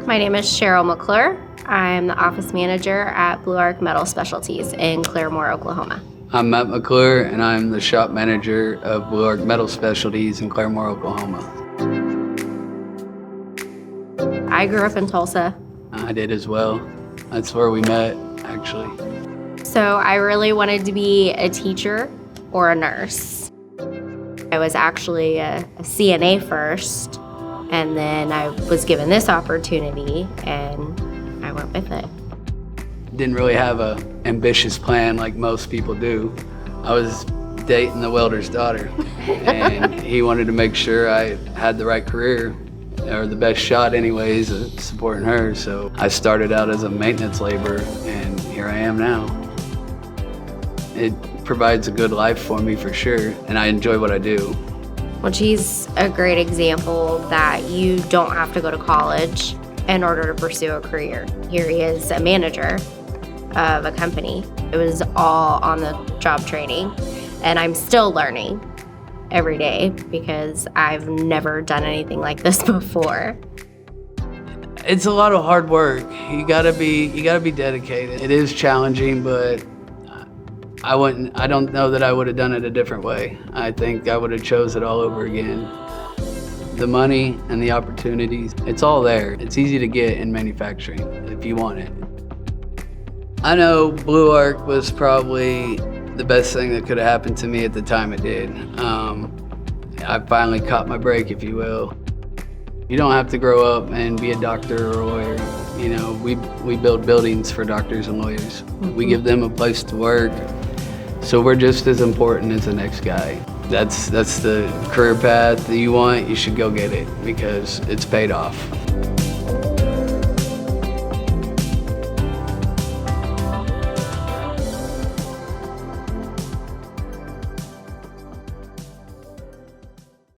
My name is Cheryl McClure. I'm the office manager at BlueArc Metal Specialities in Claremore, Oklahoma. I'm Matt McClure, and I'm the shop manager of BlueArc Metal Specialities in Claremore, Oklahoma. I grew up in Tulsa. I did as well. That's where we met, actually. So I really wanted to be a teacher or a nurse. I was actually a CNA first, and then I was given this opportunity, and I went with it. Didn't really have an ambitious plan like most people do. I was dating the welder's daughter, and he wanted to make sure I had the right career, or the best shot anyways, of supporting her. So I started out as a maintenance laborer, and here I am now. It provides a good life for me for sure, and I enjoy what I do. Well, she's a great example that you don't have to go to college in order to pursue a career. Here he is, a manager of a company. It was all on the job training, and I'm still learning every day because I've never done anything like this before. It's a lot of hard work. You gotta be dedicated. It is challenging, but I don't know that I would have done it a different way. I think I would have chose it all over again. The money and the opportunities, it's all there. It's easy to get in manufacturing if you want it. I know BlueArc was probably the best thing that could have happened to me at the time it did. I finally caught my break, if you will. You don't have to grow up and be a doctor or a lawyer. You know, we build buildings for doctors and lawyers. Mm-hmm. We give them a place to work. So we're just as important as the next guy. That's the career path that you want. You should go get it because it's paid off.